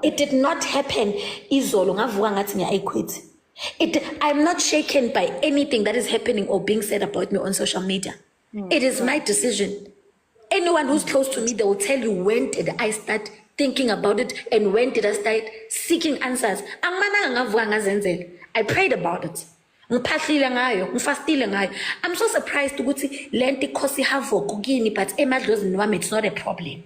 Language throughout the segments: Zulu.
It did not happen izolo ngavuka ngathi ngiyayiquit. I'm not shaken by anything that is happening or being said about me on social media. It is my decision. Anyone who's close to me, they will tell you when did I start thinking about it and when did I start seeking answers. I prayed about it. I'm so surprised ukuthi lento ikhosi havoc kini, but emadlozini wami it's not a problem.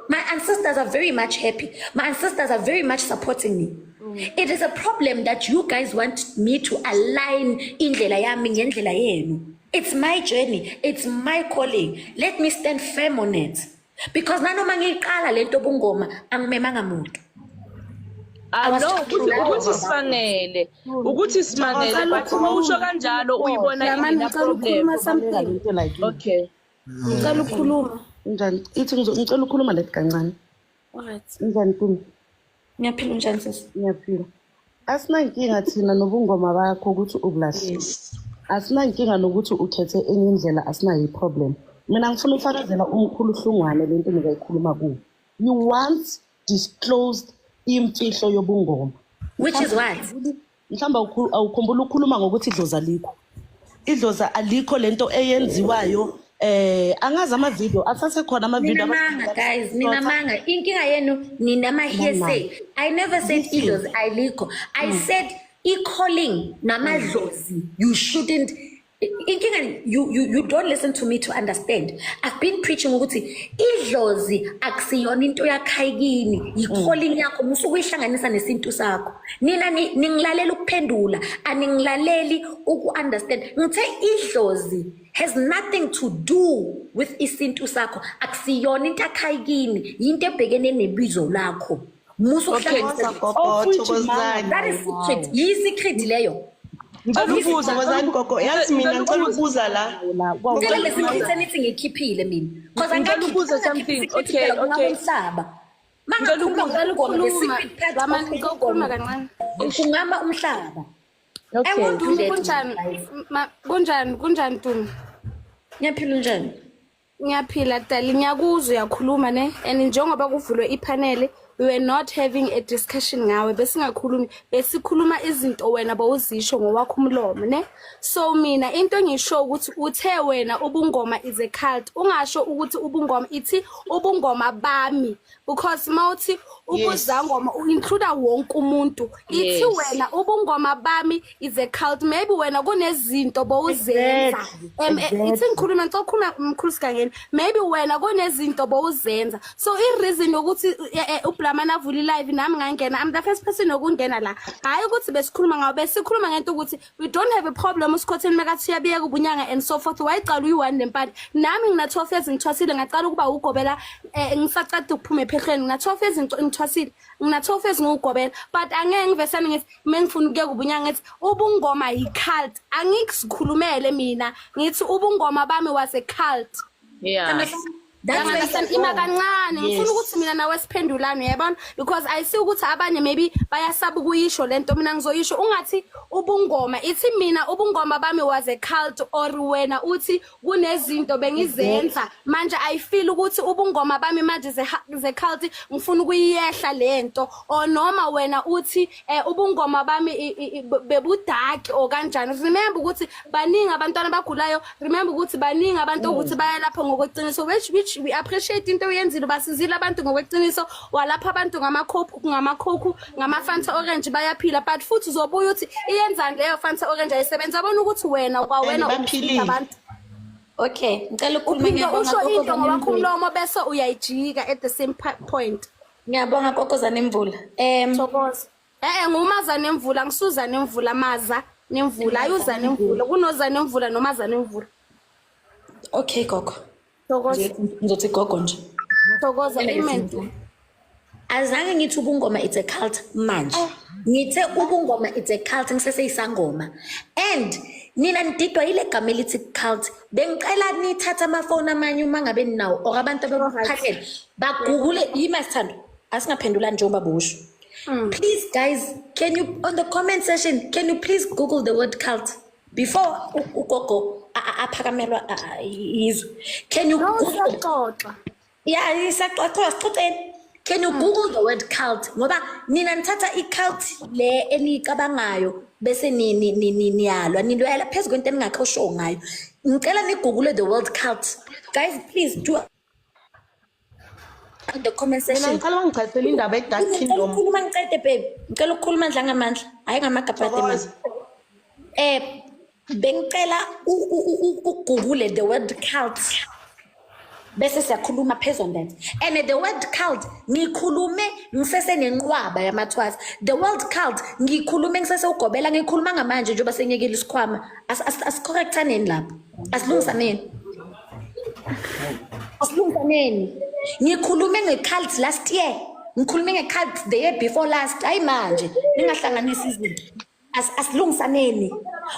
My ancestors are very much happy. My ancestors are very much supporting me. It is a problem that you guys want me to align indlela yami ngendlela yenu. It's my journey. It's my calling. Let me stand firm on it. Because nanoma ngiqala lento bungoma angimemanga muntu. Ukuthi sifanele but usho kanjalo uyibona ina problem. Okay. Ngicela ukukhuluma. Njani? Ithi ngicela ukukhuluma lethi kancane. Alright. Njani Mpumi? Ngiyaphila njani sisi? Ngiyaphila. Asinankinga thina nobungoma bakho ukuthi ubulahle. Asinankinga nokuthi ukhethe enye indlela asinayo iproblem. Mina ngifuna ukufakazela umkhulu uhlungwane lento ngiyikhuluma kuyo. You once disclosed imfihlo yobungoma. Which is what? Mhlamba awukhumbula ukukhuluma ngokuthi idlozi alikho. Idlozi alikho lento eyenziwayo angazi ama video asasekhona ama video guys ninamanga inkinga yenu ninama hearsay. I never said idlozi alikho. I said calling namadlozi. You shouldn't you don't listen to me to understand. I've been preaching ukuthi idlozi akusiyona into yakhayikini calling yakho musukuyihlanganisa nesintu sakho. Nina ningilalela ukuphendula aningilaleli uku-understand. Ngithe idlozi has nothing to do with isintu sakho. Akusiyona into yakhayikini into ebhekene nebizo lakho. That is secret. Yi-secret leyo. Wazani Koko, yazi mina ngicela ukubuza la. Ngicela lesikhiphe anything ngikhiphile mina. Because ngicela ukubuza something. Okay. Ngicela ukukhuluma kancane. Ngingama umhlaba. Kunjani Ntumi? Ngiyaphila njani? Ngiyaphila Dali, ngiyakuzwa uyakhuluma ne, and njengoba kuvulwe ipanel we were not having a discussion ngawe besingakhulumi besikhuluma izinto wena bawuzisho ngowakho umlomo ne. So mina into ngisho ukuthi uthe wena ubungoma is a cult, ungasho ukuthi ubungoma ithi ubungoma bami, because mawuthi ubuzangoma include wonke umuntu. Ithi wena ubungoma bami is a cult, maybe wena kunezinto bawuzenza ithi ngikhuluma ngizokhuluma umkhulu sikangeni, maybe wena kunezinto bawuzenza. So I reason ukuthi Blamana vuli live nami ngangena, I'm the first person okungena la. Hayi ukuthi besikhuluma ngawo besikhuluma ngento ukuthi we don't have a problem usikhotheni makathi uyabiyeka ubunyanga and so forth. Wayiqala uyi1 nempande nami ngina 12 years ngithwasile ngaqala ukuba ugobela ngisaqada ukuphuma ephehlweni ngina 12 years ngithwasile ngina 12 years ngugobela, but angeke ngivesane ngithi mengifuna ukuyeka ubunyanga ngithi ubungoma yi-cult. Angikusikhulumele mina ngithi ubungoma bami was a cult. Yeah. That's ima kancane ngifuna ukuthi mina nawe siphendulane yabona, because I see ukuthi abanye maybe bayasaba ukuyisho lento mina ngizoyisho. Ungathi ubungoma ithi mina ubungoma bami was a cult, or wena uthi kunezinto bengizenza manje I feel ukuthi ubungoma bami manje is a cult ngifuna ukuyehla lento, or noma wena uthi ubungoma bami bebudark or kanjani. Remember ukuthi baningi abantwana bagulayo, remember ukuthi baningi abantu ukuthi bayalapha ngokweqiniso, which we appreciate into oyenzile basizile abantu ngokweqiniso, walapha abantu ngamakhokhu ngama-Fanta Orange bayaphila, but futhi uzobuya uthi iyenzani leyo Fanta Orange ayisebenza abona ukuthi wena kwawena uphila abantu. Okay, ngicela ukukhuluma usho into ngowakho umlomo bese uyayijika at the same point. Ngiyabonga Kokoza Nemvula. Thokoza. Ngumaza Nemvula, ngisuza Nemvula, maza Nemvula, ayuza Nemvula, kunoza Nemvula nomaza Nemvula. Okay Koko. Thokoza. Ngizothi Gogo nje. Thokoza amen. Azange ngithi ubungoma it's a cult manje. Ngithe ubungoma it's a cult ngiseseyisangoma. And nina nididwa ile gama elithi cult. Bengicela nithatha amafoni amanye uma ngabe ninawo or abantu abakuphathele bagugule yimasithando asingaphendula njengoba busho. Please guys, can you on the comment section can you please Google the word cult before ugogo aphakamelwa izwe. Can you Google? Xoxa. Yeah, isaxoxa sixoxeni. Can you Google the word cult? Ngoba nina nithatha i-cult le enicabangayo bese niyalwa nilwela phezu kwento eningakho show ngayo. Ngicela ni-Google the word cult. Guys, please do the comment section. Ngicela bangichazele indaba ye-Dark Kingdom. Ukhuluma ngiqede babe. Ngicela ukukhuluma ndla ngamandla. Hayi ngamagabhade manje. Bengicela u-Google the word cult. Bese siyakhuluma phezulu on that. And the word cult ngikhulume ngisese nenqwaba yamathwazi. The word cult ngikhulume ngisese ugobela ngikhuluma ngamanje njengoba senyekile isikhwama. As-correctaneni lapho. Asilungisaneni. Asilungisaneni. Ngikhulume nge-cult last year. Ngikhulume nge-cult the year before last. Hayi manje ningahlanganisi izinto. Asilungisaneni.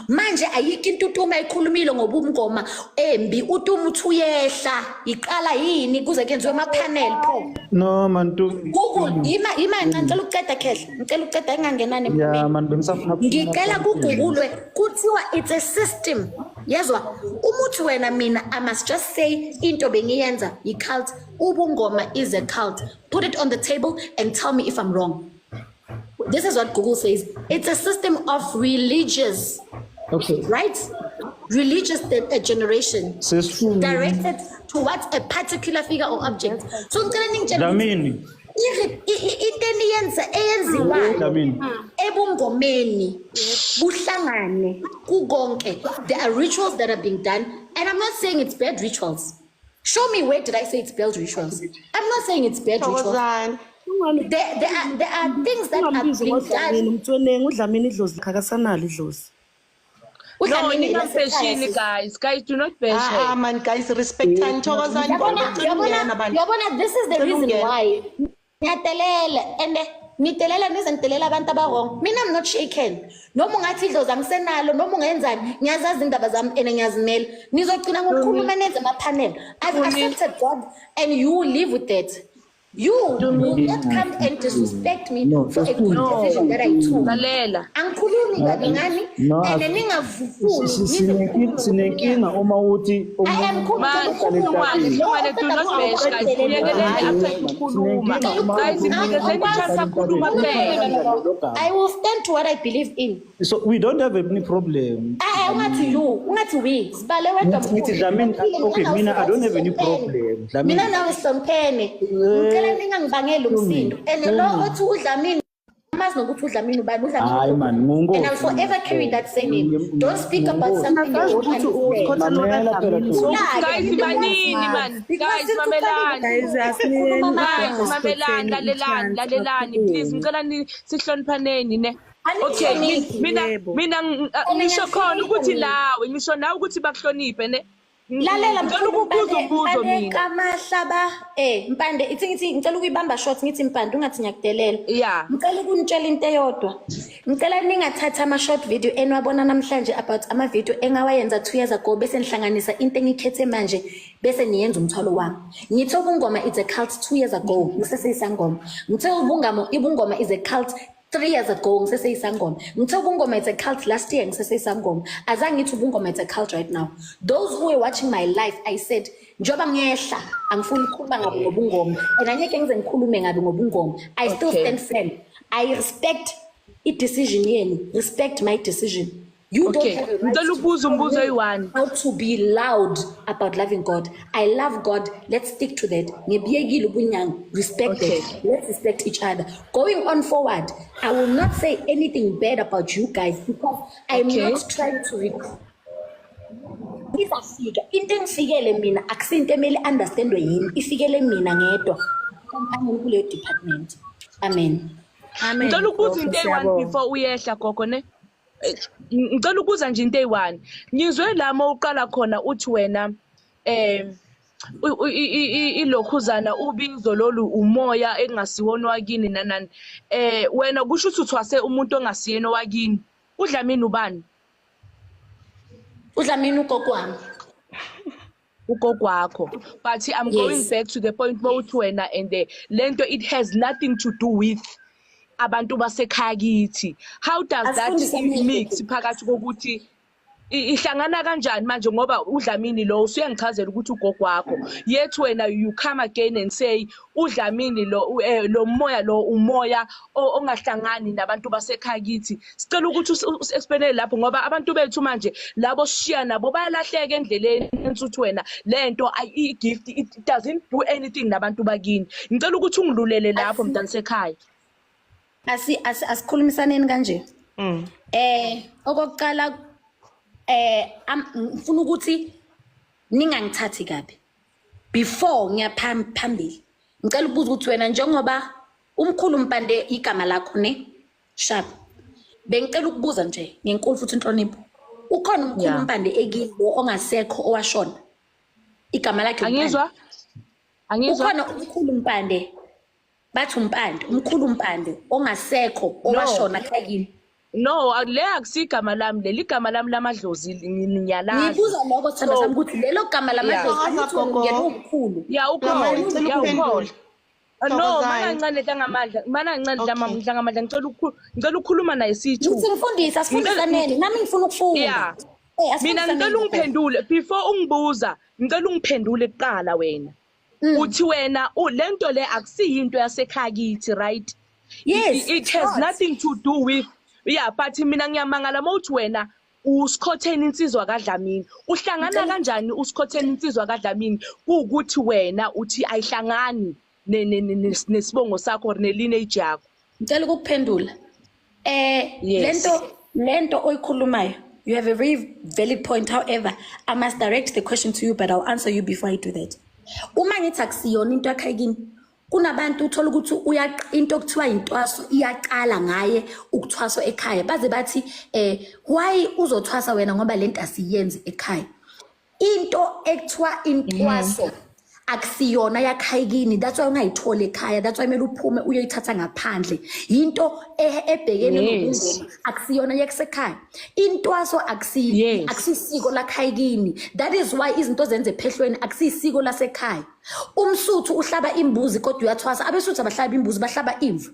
Manje ayikho intutuma ayikhulumile ngobumngoma embi utuma uthuyehla iqala yini kuze kenziwe ama panel pho. No man Google ima ngicela uqeda khehla ngicela uqeda engangenani empumeni. Yeah man bengisafuna Ngicela kugugulwe kuthiwa it's a system. Yezwa umuthi wena mina I must just say into bengiyenza i-cult ubungoma is a cult. Put it on the table and tell me if I'm wrong. This is what Google says. It's a system of religious, right? Religious generation directed towards a particular figure or object. So Dlamini. Ebungomeni buhlangane kugonke. There are rituals that are being done, and I'm not saying it's bad rituals. Show me where did I say it's bad rituals? I'm not saying it's bad rituals. There are things that are being done. No, guys, do not bash her. Man, guys, respect and this is the reason why. Nitelela nizantelela abantu abawrong. Mina I'm not shaken. Noma ungathi idlozi angisenalo noma ungenzani ngiyazazi indaba zami ene ngiyazimela. Nizogcina ngokukhuluma nenze ama panel. I've accepted God and you live with that. You will not come and disrespect me for a good decision that I took. Angikhulumi kabi ngani and ningavufuni. Sinenkinga uma uthi I am do not bash guys. I will stand to what I believe in. So we don't have any problem. I want you, not we. Okay, Mina, I don't have any problem. Mina now is some penny. Ngingangibangela umsindo and lo othi uDlamini amazi nokuthi uDlamini ubani uDlamini and I'll forever carry that same name. Don't speak about something you don't understand. Guys banini man, guys mamelani lalelani please ngicela sihloniphaneni ne. Okay, mina ngisho khona ukuthi nawe ngisho nawe ukuthi bakuhloniphe ne. Lalela Mpande kamahlaba Mpande ithi ngicela ukuyibamba short ngithi Mpande ungathi ngiyakudelela ngicela ukunitshela into eyodwa ngicela ningathatha ama short video enwabona namhlanje about ama video engawayenza 2 years ago bese nihlanganisa into engikhethe manje bese niyenza umthwalo wami ngithi ubungoma is a cult 2 years ago ngiseseyisangoma ngithi ibungoma is a cult 3 years ago ngiseseyisangoma ngithe ubungoma it's a cult last year ngiseseyisangoma azange ngithi ubungoma it's a cult right now. Those who were watching my life I said njoba ngiyehla angifuni ukukhuluma ngabe ngobungoma and angeke ngize ngikhulume ngabe ngobungoma. I still stand firm. I respect i-decision yenu, respect my decision. You don't have a right how to be loud about loving God. I love God. Let's stick to that. Respect that. Let's respect each other. Going on forward, I will not say anything bad about you guys because I'm not trying to recruit. Into engifikele mina akusinto emele understandwe yini ifikele mina ngedwa kampani kule department. Amen. Ngicela ukubuza into eyi-1 before uyehla gogo ne. Ngicela ukubuza nje into eyi-1. Ngizwe lama uqala khona uthi wena ilokhuzana ubizo lolu umoya engasiwona wakini nanani. Wena kusho ukuthi uthwase umuntu ongasiyena wakini. UDlamini ubani? UDlamini ugogo wami. Ugogo wakho. But I'm going back to the point mawuthi wena and lento it has nothing to do with abantu basekhaya kithi. How does that mix phakathi kokuthi ihlangana kanjani manje ngoba uDlamini lo usuyangichazela ukuthi ugogo wakho yet wena you come again and say uDlamini lo moya lo umoya ongahlangani nabantu basekhaya kithi. Sicela ukuthi explainele lapho ngoba abantu bethu manje labo sishiya nabo bayalahleka endleleni ensuthi wena lento I gift it doesn't do anything nabantu bakini. Ngicela ukuthi ungilulele lapho mntana sekhaya. Asikhulumisaneni kanje. Okokuqala ngifuna ukuthi ningangithathi kabi before ngiyaphambili ngicela ukubuza ukuthi wena njengoba umkhulu Mpande igama lakho ne sharp bengicela ukubuza nje ngenkulu futhi inhlonipho ukhona umkhulu Mpande ekilo ongasekho owashona igama lakhe angizwa ukhona umkhulu Mpande bathi umkhulu Mpande ongasekho owashona khayini. No, le akusigama lami leli gama lami lamadlozi ngiyalazi. Ngibuza lokho sithanda sami ukuthi lelo gama lamadlozi ukuthi ngiyena umkhulu. Ya ukhona. No, mana kancane dlangamandla ngicela ukukhuluma naye sithu. Ngifundisa sifundisaneni nami ngifuna ukufunda. Mina ngicela ungiphendule before ungibuza ngicela ungiphendule kuqala wena. Uthi wena lento le akusiyinto yasekhaya kithi, right? Yes. It has nothing to do with but mina ngiyamangala mawuthi wena usikhotheni insizwa kaDlamini uhlangana kanjani usikhotheni insizwa kaDlamini ukuthi wena uthi ayihlangani nesibongo sakho ne lineage yakho. Ngicela ukuphendula lento oyikhulumayo you have a very valid point. However, I must direct the question to you, but I'll answer you before I do that. Uma ngithi akusiyona into yakhayini kunabantu uthola ukuthi into okuthiwa intwaso iyaqala ngaye ukuthwaso ekhaya baze bathi why uzothwasa wena ngoba lento asiyenzi ekhaya. Into ekuthiwa intwaso akusiyona yakhayini, that's why ungayithola ekhaya, that's why kumele uphume uyoyithatha ngaphandle. Into ebhekene nobungoma akusiyona yakusekhaya. Intwaso akusisiko lakhayini, that is why izinto zenze ephehlweni akusisiko lasekhaya. Umsuthu uhlaba imbuzi kodwa uyathwasa, abesuthu abahlaba imbuzi bahlaba imvu.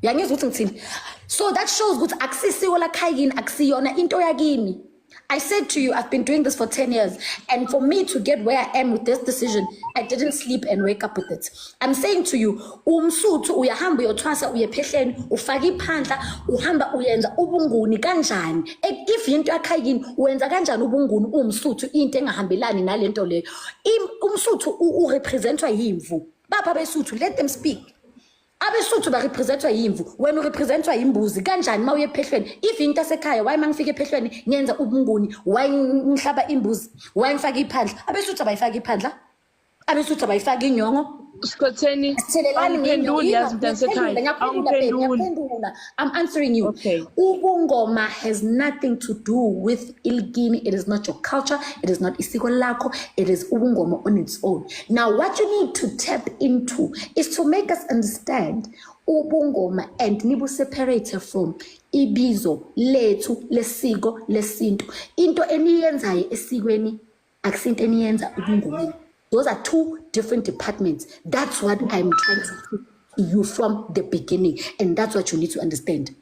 Yangizwa ukuthi ngithini? So that shows ukuthi akusisiko lakhayini, akusiyona into yakini. I said to you, I've been doing this for 10 years. And for me to get where I am with this decision, I didn't sleep and wake up with it. I'm saying to you, umsuthu uyahamba uyothwasa uyephehleni, ufaka iphandla, uhamba uyenza ubunguni kanjani. If into yakhayini, uyenza kanjani ubunguni umsuthu into engahambelani nalento leyo. Umsuthu urepresentwa yimvu. Baba besuthu, let them speak. Abesuthu barepresentwa yimvu, wena urepresentwa imbuzi kanjani mawuye ephehlweni. If into asekhaya why mangifika ephehlweni ngenza ubunguni, why ngihlaba imbuzi, why ngifaka iphandla. Abesuthu abayifaka iphandla, abesuthu abayifaka inyongo. Skotheni angiphenduli yazi mntana sekhaya angiphendula. I'm answering you. Okay. Ubungoma has nothing to do with Ilgini. It is not your culture, it is not isiko lakho, it is ubungoma on its own. Now what you need to tap into is to make us understand ubungoma and nibu separate from ibizo lethu lesiko lesintu. Into eniyenzayo esikweni akusinto eniyenza ubungoma. Those are two different departments. That's what I'm trying to teach you from the beginning. And that's what you need to understand.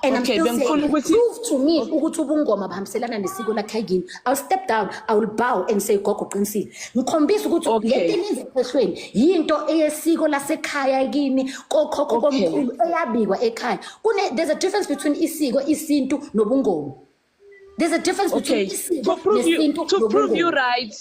And okay, I'm still saying, prove to me, ukuthi ubungoma bahambiselana nesiko lakhayini. I'll step down, I will bow and say, gogo qinisile. Ngikhombisa ukuthi lento eniyenza ephehlweni yinto eyesiko lasekhaya kini, kokhokho komkhulu eyabikwa ekhaya. There's a difference between isiko, isintu, nobungoma. There's a difference between isiko, nesintu, to prove you right.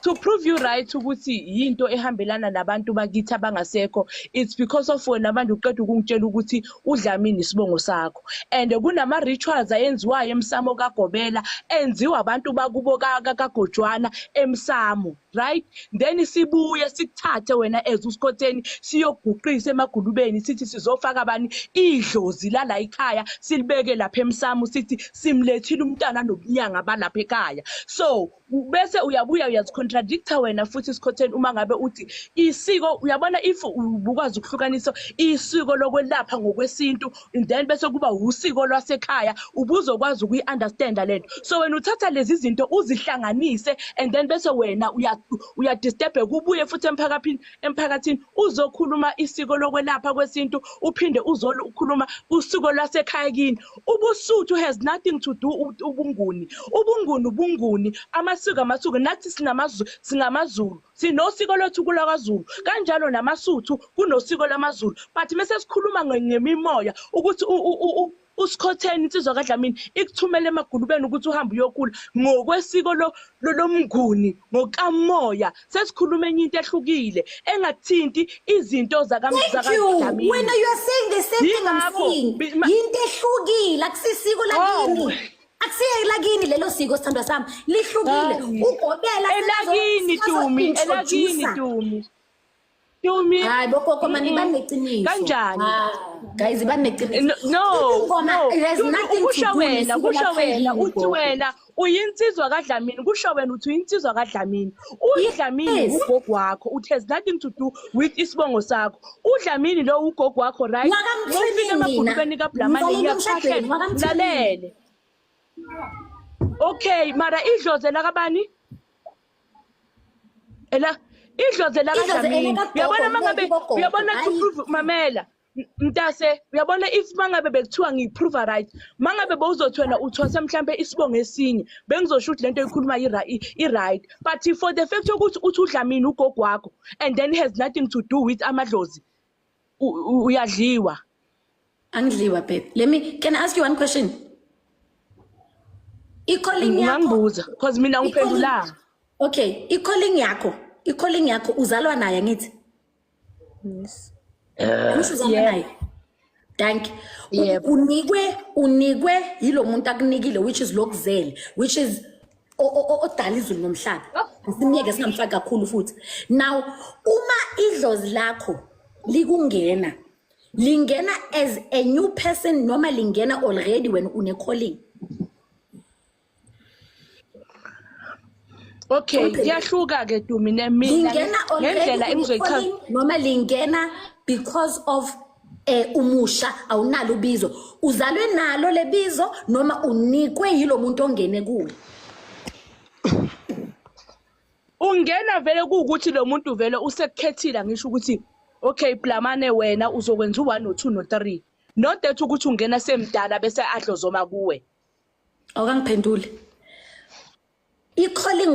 To prove you right ukuthi yinto ehambelana nabantu bakithi abangasekho, it's because of wena abantu uqeda ukungitshela ukuthi uDlamini isibongo sakho, and kunama rituals ayenziwayo emsamo kaGobela enziwa abantu bakubo kaGojwana emsamo, right? Then sibuye sikuthathe wena ezusikhotheni siyoguqisa emagulubeni sithi sizofaka abani idlozi la ekhaya silibeke lapha emsamo sithi simlethile umntana nobunyanga balapha ekhaya. So bese uyabuya uyazicontradicta wena futhi isikhotheni uma ngabe uthi isiko uyabona if ubukwazi ukuhlukanisa isiko lokwelapha ngokwesintu and then bese kuba usiko lwasekhaya ubuzokwazi ukuyiunderstand lento. So wena uthatha lezi zinto uzihlanganise and then bese wena uyadisturbe kubuye futhi emphakathini uzokhuluma isiko lokwelapha kwesintu uphinde uzokhuluma usiko lwasekhaya kini. Ubusuthu has nothing to do ubunguni. Ubunguni amasiko nathi singamazulu sinosiko lwethu kulakwaZulu kanjalo namasuthu kunosiko lamaZulu. But mase sikhuluma ngemimoya ukuthi uSkhotheni insizwa kaDlamini ikuthumele emagulubeni ukuthi uhambe uyokula ngokwesiko lomnguni ngokamoya. Sesikhuluma enye into ehlukile engathinti izinto zakaDlamini. When you are saying the same thing I'm saying, into ehlukile akusisiko lakini. Akusiye lakini lelo siko sithandwa sami lihlukile. Ugobela elakini Tumi. Hayi bokoko mani baneqiniso. Kanjani? Guys baneqiniso. No. There's nothing to do kusho wena uthi wena uyinsizwa kaDlamini kusho wena uthi uyinsizwa kaDlamini. uDlamini ugogo wakho it has nothing to do with isibongo sakho. uDlamini lo ugogo wakho right? Ngofika emagulubeni kaBlamani ngiyaphahlela lalele. Okay, mara idlozi la kabani? Idlozi la kaDlamini. Uyabona mangabe uyabona to prove mamela. Mntase uyabona if mangabe bekuthiwa ngiprove right. Mangabe bowuzothwena uthwasa mhlambe isibongo esinye bengizosho ukuthi lento ikhuluma right. But for the fact ukuthi uDlamini ugogo wakho and then has nothing to do with amadlozi. Uyadliwa. Angidliwa babe. Can I ask you one question? I-calling yakho because mina ngiphendula. Okay, i-calling yakho uzalwa naye ngithi? Yes. Uzalwa naye. Thank you. Unikwe yilo muntu akunikile which is lokuzele which is odala izulu nomhlaba. Simiyeke singamfaka kakhulu futhi. Now uma idlozi lakho lingena as a new person noma lingena already when une-calling. Okay, kuyahluka ke Tumi mina ngendlela engizoyichaza noma lingena because of umusha awunalo ubizo uzalwe nalo lebizo noma unikwe yilo muntu ongene kuwe. Ungena vele ukuthi lo muntu vele usekukhethile ngisho ukuthi okay Blamane wena uzokwenza u1 no2 no3 not that ukuthi ungena semdala bese adlozoma kuwe. Awukangiphendule. I-calling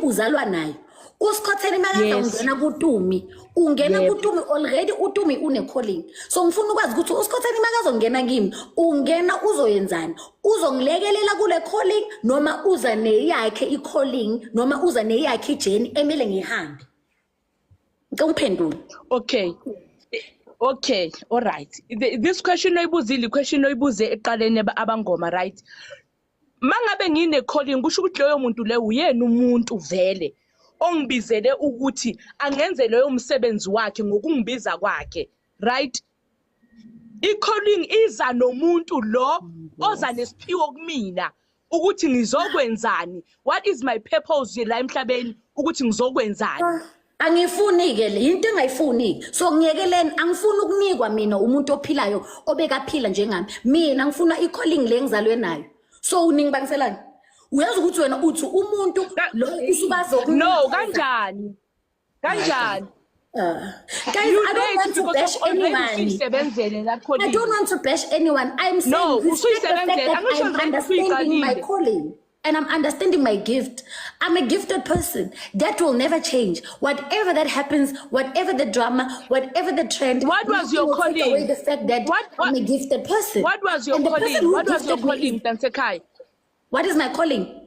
uzalwa nayo. uSkhotheni makaza ungena kuTumi ungena kuTumi already uTumi une-calling. So ngifuna ukwazi ukuthi uSkhotheni makazongena kimi ungena uzoyenzani uzongilekelela kule calling noma uza neyakhe i-calling noma uza neyakhe ijourney emele ngihambe. Ngikuphendula. Okay, all right. This question oyibuze eqaleni abangoma right? Mangabe ngine calling kusho ukuthi loyo muntu le uyena umuntu vele ongibizele ukuthi angenze loyo umsebenzi wakhe ngokungibiza kwakhe right? I-calling iza nomuntu lo oza nesiphiwo kumina ukuthi ngizokwenzani. What is my purpose la emhlabeni ukuthi ngizokwenzani? Angifuni ke le into engayifuni so ngiyekeleni angifuni ukunikwa mina umuntu ophilayo obekaphila njengami. Mina ngifuna i-calling le ngizalwe nayo. So uningibangiselani uyazi ukuthi wena uthi umuntu lo usubazo no kanjani guys I don't want to bash anyone. I don't want to bash anyone. I'm saying no respect the fact that I'm understanding my calling and I'm understanding my gift. I'm a gifted person that will never change. Whatever that happens, whatever the drama, whatever the trend, what was your calling? Take away the fact that I'm a gifted person. What was your calling? What was your calling, Tansekai? What is my calling?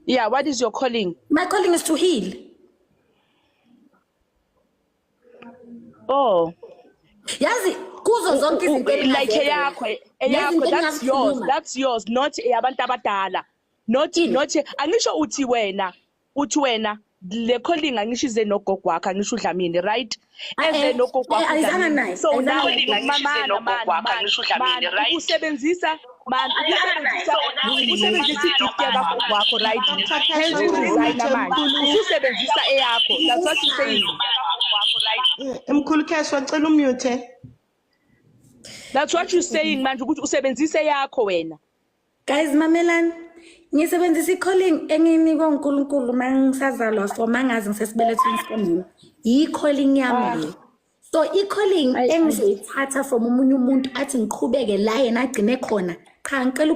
Yeah, what is your calling? My calling is to heal. Oh. Yazi kuzo zonke izinto like eyakho that's yours not yabantu abadala not angisho uthi wena le calling angisho ize nogogo wakho angisho uDlamini right eze nogogo wakho so now mama usebenzisa usebenzisa igift yakho wakho right hence designer manje usebenzisa eyakho that's what you saying Mkhulu Cash wacela umute. That's what you're saying manje ukuthi usebenzise yakho wena. Guys mamelani Ngisebenzisa i-calling enginikwa uNkulunkulu mangisazalwa so mangazi ngisesibelethweni sikamama. I-calling yami le. So i-calling engizoyithatha from omunye umuntu athi ngiqhubeke la yena agcine khona. Cha ngicela